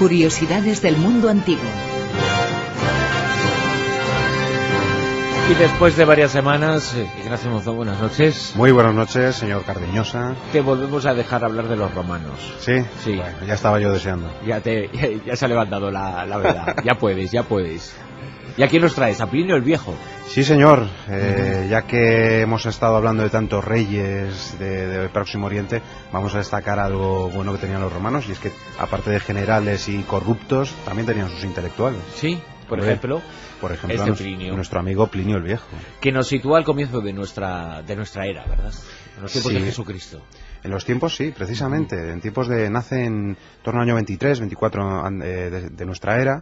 Curiosidades del mundo antiguo. Y después de varias semanas, Ignacio Monzón, buenas noches. Muy buenas noches, señor Cardeñosa. Te volvemos a dejar hablar de los romanos. ¿Sí? Sí. Bueno, ya estaba yo deseando. Ya se ha levantado la verdad. Ya puedes. ¿Y a quién nos traes? ¿A Plinio el Viejo? Sí, señor. Ya que hemos estado hablando de tantos reyes de Próximo Oriente, vamos a destacar algo bueno que tenían los romanos, y es que, aparte de generales y corruptos, también tenían sus intelectuales. Sí, por ejemplo, nuestro amigo Plinio el Viejo. Que nos sitúa al comienzo de nuestra era, ¿verdad? En los tiempos de Jesucristo. En los tiempos, sí, precisamente. En tiempos nace en torno al año 23, 24 de nuestra era.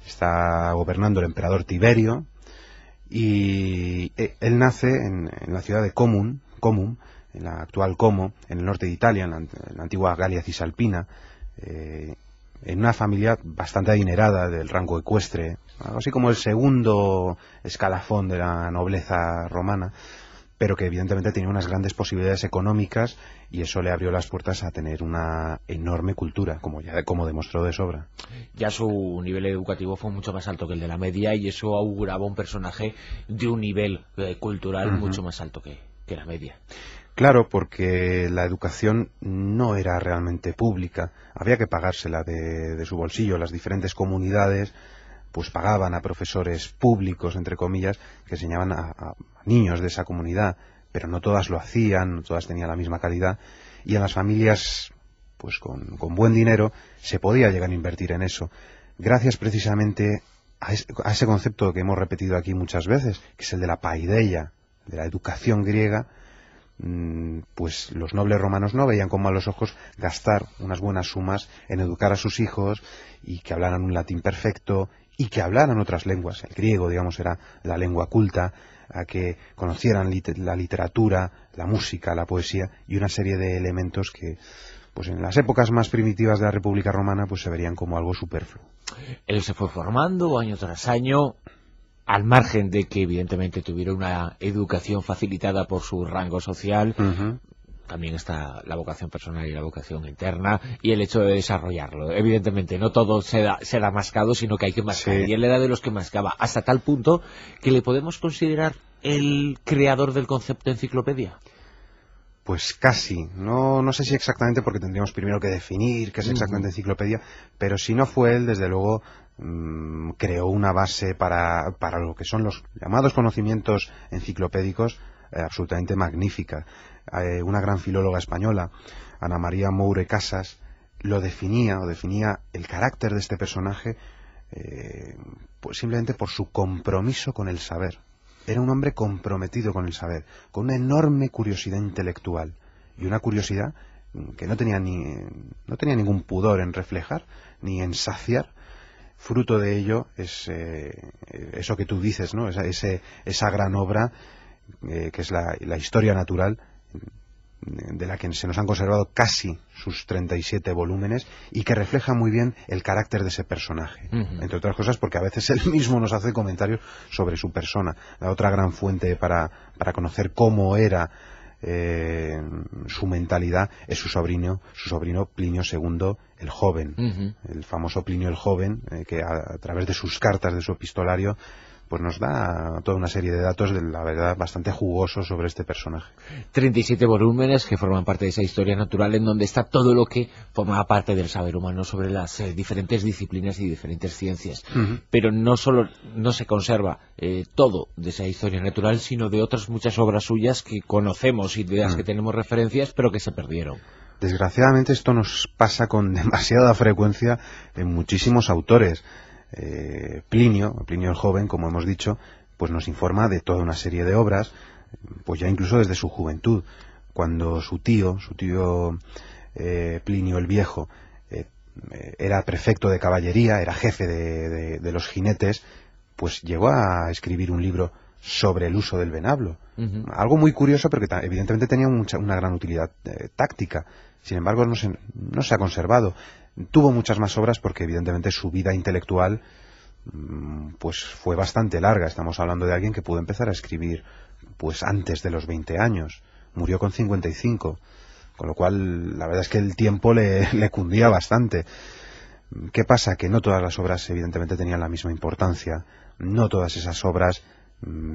Está gobernando el emperador Tiberio, y él nace en la ciudad de Comum, en la actual Como, en el norte de Italia, en la antigua Galia Cisalpina, en una familia bastante adinerada, del rango ecuestre, algo así como el segundo escalafón de la nobleza romana, pero que evidentemente tenía unas grandes posibilidades económicas, y eso le abrió las puertas a tener una enorme cultura, como demostró de sobra. Ya su nivel educativo fue mucho más alto que el de la media, y eso auguraba un personaje de un nivel cultural mucho más alto que la media. Claro, porque la educación no era realmente pública, había que pagársela de su bolsillo. Las diferentes comunidades pues pagaban a profesores públicos, entre comillas, que enseñaban a niños de esa comunidad, pero no todas lo hacían, no todas tenían la misma calidad, y en las familias pues con buen dinero se podía llegar a invertir en eso, gracias precisamente a ese concepto que hemos repetido aquí muchas veces, que es el de la paideia, de la educación griega. Pues los nobles romanos no veían con malos ojos gastar unas buenas sumas en educar a sus hijos, y que hablaran un latín perfecto, y que hablaran otras lenguas. El griego, digamos, era la lengua culta, a que conocieran la literatura, la música, la poesía y una serie de elementos que pues en las épocas más primitivas de la República Romana pues se verían como algo superfluo. Él se fue formando año tras año, al margen de que evidentemente tuviera una educación facilitada por su rango social. También está la vocación personal y la vocación interna, y el hecho de desarrollarlo. Evidentemente no todo se da mascado, sino que hay que mascar, y él era de los que mascaba, hasta tal punto que le podemos considerar el creador del concepto enciclopedia. Pues casi, no sé si exactamente, porque tendríamos primero que definir qué es exactamente enciclopedia, pero si no fue él, desde luego creó una base para lo que son los llamados conocimientos enciclopédicos, absolutamente magnífica. Una gran filóloga española, Ana María Moure Casas, definía el carácter de este personaje pues simplemente por su compromiso con el saber. Era un hombre comprometido con el saber, con una enorme curiosidad intelectual, y una curiosidad que no tenía ningún pudor en reflejar ni en saciar. Fruto de ello es eso que tú dices, ¿no? Esa gran obra que es la historia natural, de la que se nos han conservado casi sus 37 volúmenes, y que refleja muy bien el carácter de ese personaje, entre otras cosas porque a veces él mismo nos hace comentarios sobre su persona. La otra gran fuente para conocer cómo era su mentalidad es su sobrino Plinio II el Joven, el famoso Plinio el Joven, que a través de sus cartas, de su epistolario, pues nos da toda una serie de datos, de la verdad, bastante jugosos sobre este personaje. 37 volúmenes que forman parte de esa historia natural, en donde está todo lo que formaba parte del saber humano sobre las diferentes disciplinas y diferentes ciencias. Pero no se conserva todo de esa historia natural, sino de otras muchas obras suyas que conocemos y de las que tenemos referencias, pero que se perdieron. Desgraciadamente esto nos pasa con demasiada frecuencia en muchísimos autores. Plinio el Joven, como hemos dicho, pues nos informa de toda una serie de obras, pues ya incluso desde su juventud, cuando su tío Plinio el Viejo era prefecto de caballería, era jefe de los jinetes, pues llegó a escribir un libro sobre el uso del venablo. Algo muy curioso, pero que evidentemente tenía una gran utilidad táctica. Sin embargo, no se ha conservado. Tuvo muchas más obras porque evidentemente su vida intelectual pues fue bastante larga. Estamos hablando de alguien que pudo empezar a escribir pues antes de los 20 años. Murió con 55, con lo cual la verdad es que el tiempo le cundía bastante. ¿Qué pasa? Que no todas las obras evidentemente tenían la misma importancia, no todas esas obras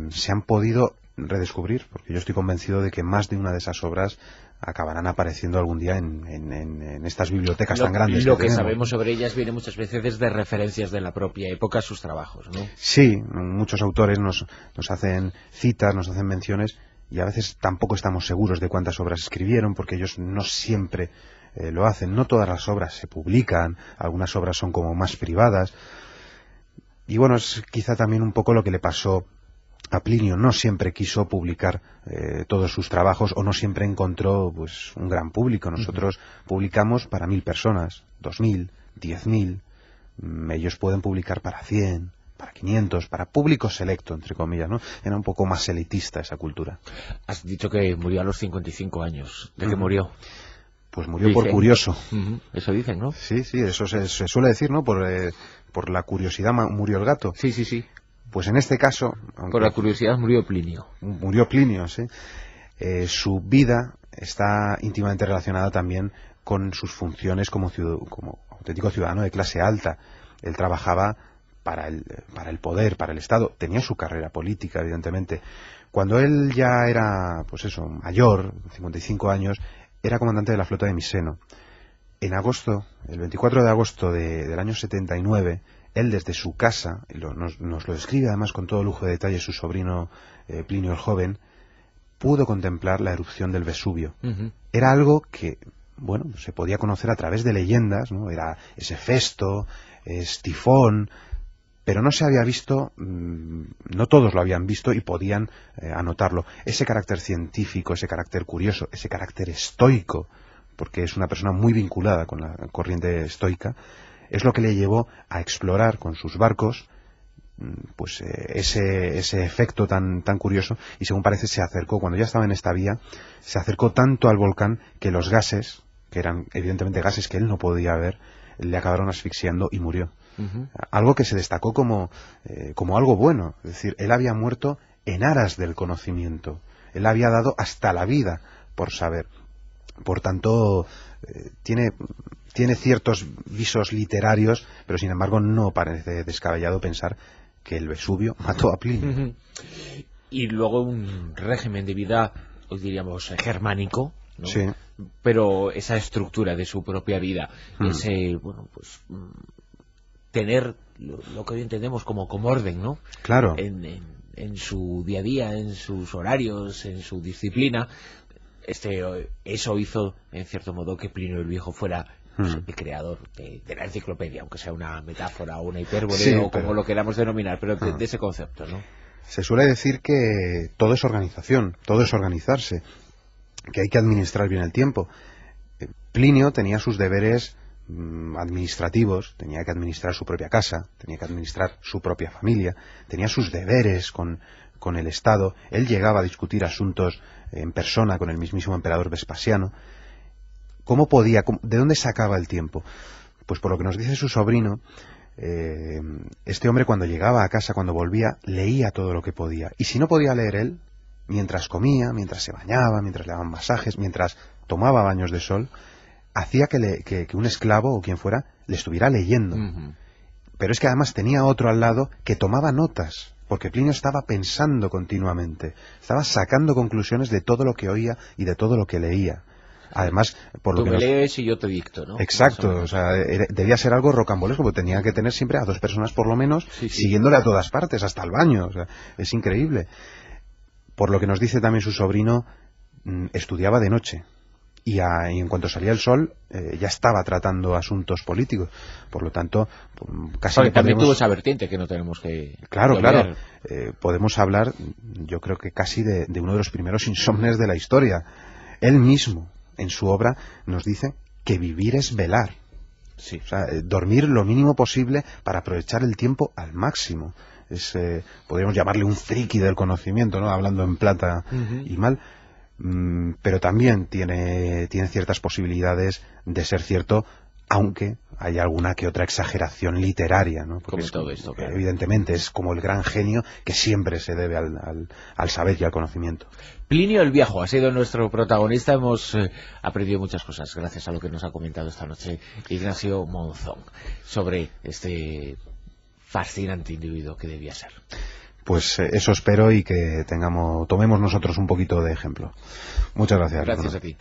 se han podido redescubrir, porque yo estoy convencido de que más de una de esas obras acabarán apareciendo algún día en estas bibliotecas tan grandes. Lo que sabemos sobre ellas viene muchas veces desde referencias de la propia época a sus trabajos, ¿no? Sí, muchos autores nos hacen citas, nos hacen menciones, y a veces tampoco estamos seguros de cuántas obras escribieron, porque ellos no siempre lo hacen. No todas las obras se publican, algunas obras son como más privadas. Y bueno, es quizá también un poco lo que le pasó a Plinio. No siempre quiso publicar todos sus trabajos, o no siempre encontró pues un gran público. Nosotros publicamos para 1000 personas, 2000, 10.000. Ellos pueden publicar para 100, para 500, para público selecto, entre comillas, ¿no? Era un poco más elitista esa cultura. Has dicho que murió a los 55 años. ¿De qué murió? Pues murió por curioso. Eso dicen, ¿no? Sí, eso se suele decir, ¿no? Por la curiosidad murió el gato. Sí. Pues en este caso... Por la curiosidad murió Plinio. Murió Plinio, sí. Su vida está íntimamente relacionada también con sus funciones como auténtico ciudadano de clase alta. Él trabajaba para el poder, para el Estado. Tenía su carrera política, evidentemente. Cuando él ya era, pues eso, mayor, 55 años, era comandante de la flota de Miseno. En agosto, el 24 de agosto del año 79, él desde su casa, nos lo describe además con todo lujo de detalle su sobrino Plinio el Joven, pudo contemplar la erupción del Vesubio. Era algo que, bueno, se podía conocer a través de leyendas, ¿no? Era ese Festo, Tifón, pero no se había visto, no todos lo habían visto y podían anotarlo. Ese carácter científico, ese carácter curioso, ese carácter estoico, porque es una persona muy vinculada con la corriente estoica, es lo que le llevó a explorar con sus barcos pues ese efecto tan curioso, y según parece se acercó, cuando ya estaba en esta vía, se acercó tanto al volcán que los gases, que eran evidentemente gases que él no podía ver, le acabaron asfixiando y murió. Algo que se destacó como algo bueno, es decir, él había muerto en aras del conocimiento, él había dado hasta la vida por saber. Por tanto, tiene ciertos visos literarios, pero sin embargo no parece descabellado pensar que el Vesubio mató a Plinio. Y luego un régimen de vida, hoy diríamos, germánico, ¿no? Sí. Pero esa estructura de su propia vida, ese, bueno, pues tener lo que hoy entendemos como orden, ¿no? Claro. En su día a día, en sus horarios, en su disciplina. Eso hizo, en cierto modo, que Plinio el Viejo fuera el creador de la enciclopedia, aunque sea una metáfora o una hipérbole, sí, o como lo queramos denominar, pero de ese concepto, ¿no? Se suele decir que todo es organización, todo es organizarse, que hay que administrar bien el tiempo. Plinio tenía sus deberes administrativos, tenía que administrar su propia casa, tenía que administrar su propia familia, tenía sus deberes con el Estado. Él llegaba a discutir asuntos en persona con el mismísimo emperador Vespasiano. ¿Cómo podía? ¿De dónde sacaba el tiempo? Pues por lo que nos dice su sobrino, este hombre cuando llegaba a casa, cuando volvía, leía todo lo que podía. Y si no podía leer él, mientras comía, mientras se bañaba, mientras le daban masajes, mientras tomaba baños de sol, hacía que un esclavo o quien fuera le estuviera leyendo. Pero es que además tenía otro al lado que tomaba notas, porque Plinio estaba pensando continuamente, estaba sacando conclusiones de todo lo que oía y de todo lo que leía. Además, por lo que tú me lees y yo te dicto, ¿no? Exacto, o sea, debía ser algo rocambolesco, porque tenía que tener siempre a 2 personas por lo menos, siguiéndole a todas partes, hasta el baño, o sea, es increíble. Por lo que nos dice también su sobrino, estudiaba de noche, y en cuanto salía el sol, ya estaba tratando asuntos políticos. Por lo tanto, casi también tuvo esa vertiente que no tenemos que... Claro. Podemos hablar, yo creo que casi de uno de los primeros insomnes de la historia. Él mismo, en su obra, nos dice que vivir es velar. Sí. O sea, dormir lo mínimo posible para aprovechar el tiempo al máximo. Podríamos llamarle un friki del conocimiento, ¿no? Hablando en plata y mal. Pero también tiene ciertas posibilidades de ser cierto aunque hay alguna que otra exageración literaria, ¿no? Porque como todo esto, claro. Evidentemente es como el gran genio que siempre se debe al saber y al conocimiento. Plinio el Viejo ha sido nuestro protagonista. Hemos aprendido muchas cosas gracias a lo que nos ha comentado esta noche Ignacio Monzón sobre este fascinante individuo que debía ser. Pues eso espero, y que tomemos nosotros un poquito de ejemplo. Muchas gracias. Gracias a ti.